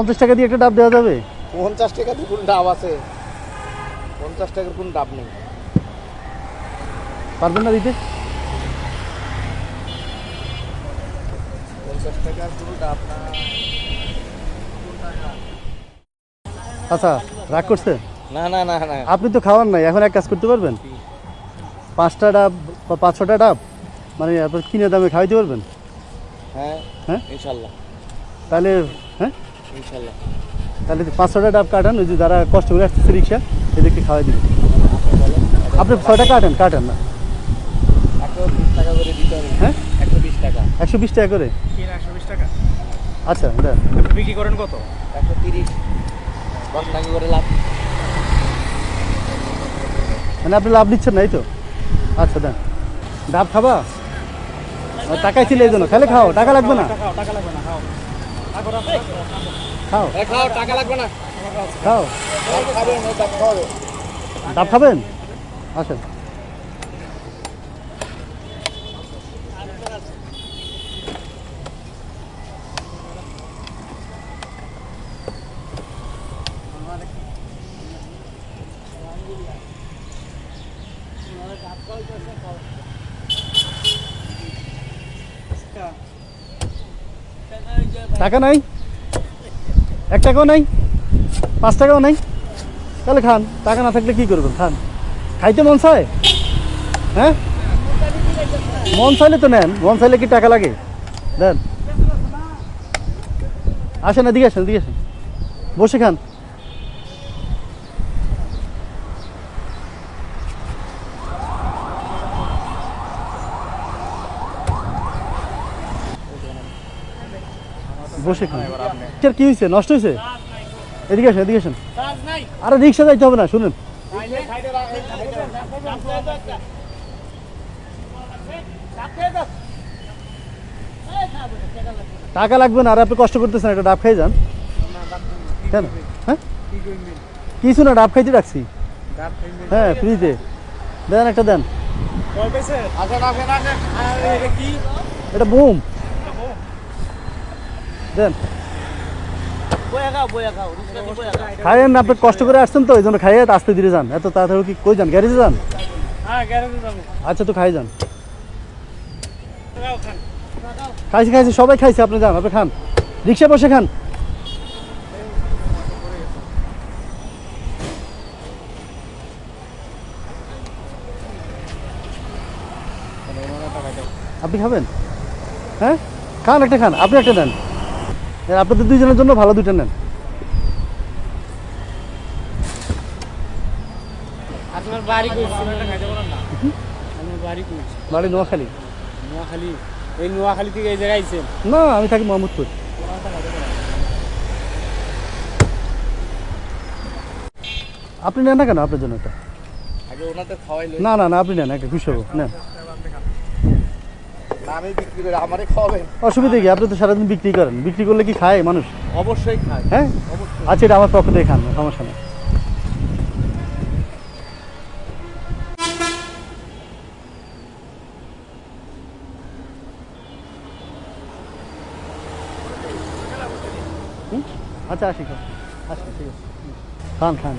50 টাকা দিয়ে একটা ডাব দেওয়া যাবে? 50 টাকা দিয়ে কোন ডাব আছে? 50 টাকার কোন ডাব নেই। পারবেন না দিতে? 50 টাকার কোন ডাব না। আচ্ছা, রাগ করছে? না না না না, আপনি তো খাওয়ার নাই, এখন এক কাজ করতে পারবেন? 5টা ডাব বা 500টা ডাব মানে আপনার কিনে দামে খাওয়াইতে পারবেন? হ্যাঁ হ্যাঁ ইনশাআল্লাহ তাহলে, হ্যাঁ ইনশাআল্লাহ। তাহলে 500টা ডাব কাটান, ওই যে যারা কষ্ট করে আসতেছে রিক্সা এদেরকে খাওয়াই দিবেন। আপনি 6টা কাটেন, কাটেন না? 120 টাকা করে দিতে হবে। হ্যাঁ 120 টাকা। 120 টাকা করে? কিনা 120 টাকা। আচ্ছা দেন। আপনি বিক্রি করেন কত? 130। 10 টাকা করে লাভ। মানে আপনি লাভ দিচ্ছেন না, এই তো? আচ্ছা দেন। ডাব খাবা? টাকাই ছিল এই জন্য, খালে খাও, টাকা লাগবে না। টাকা লাগবে না, খাও। টাকা আছে? খাও খাও, টাকা লাগবে না। খাও। খাবেন, ডাব খাবে। ডাব খাবেন? আসেন। টাকা নাই? 1 টাকাও নাই? 5 টাকাও নাই? তাহলে খান, টাকা না থাকলে কি করবেন? খান। খাইতে মন চায়? হ্যাঁ মন চাইলে তো নেন, মন চাইলে কি টাকা লাগে? দেন। আসেন, এদিকে আসেন, এদিকে আসেন, বসে খান। বসে খান। কি হয়েছে? নষ্ট হয়েছে? এদিকে আসেন, এদিকে আসেন। আরে রিক্সা যাইতে হবে না, শুনুন। টাকা লাগবে না, আর আপনি কষ্ট করতেছেন, একটা ডাব খাই যান। কেন? হ্যাঁ কিছু না, ডাব খাইতে রাখছি। হ্যাঁ ফ্রিতে দেন, একটা দেন। আসেন আসেন আসেন। এটা কি? এটা বুম দেন। বয়া খাও, রিক্সা দিয়ে বয়া খাও। খাইয়েন না, আপনি কষ্ট করে আসছেন তো, এই জন্য খাইয়ে আস্তে ধীরে যান। এত তাড়াতাড়ি কি কই যান? গ্যারেজে যান? হ্যাঁ, গ্যারেজে যাবো। আচ্ছা তো খাই যান। খাও, খান। খাইছি খাইছি, সবাই খাইছে, আপনি যান, আপনি খান, রিক্সায় বসে খান। আপনি খাবেন? হ্যাঁ খান, একটা খান, আপনি একটা নেন। আপনাদের দুইজনের জন্য ভালো, দুইটা নেন। আপনার বাড়ি কই? সিনেমাটা খাইতে বলেন না। আমার বাড়ি কই? বাড়ি নোয়াখালী। নোয়াখালী। এই নোয়াখালী থেকে এই জায়গায় আইছেন? না, আমি থাকি মোহাম্মদপুর। আপনি নেন না কেন? আপনার জন্য একটা। আগে ওনাদের খাওয়াইলো। না না না, আপনি নেন, একটা খুশি হবো, নেন। না আমি বিক্রি করে আমারে খাওয়াবেন। অসুবিধা কি? আপনি তো সারাদিন বিক্রি করেন, বিক্রি করলে কি খায় মানুষ? অবশ্যই খাই। হ্যাঁ আচ্ছা, এটা আমার পক্ষ থেকে খান, সমস্যা নেই। আচ্ছা আসি, খান, আসি, ঠিক আছে, খান খান।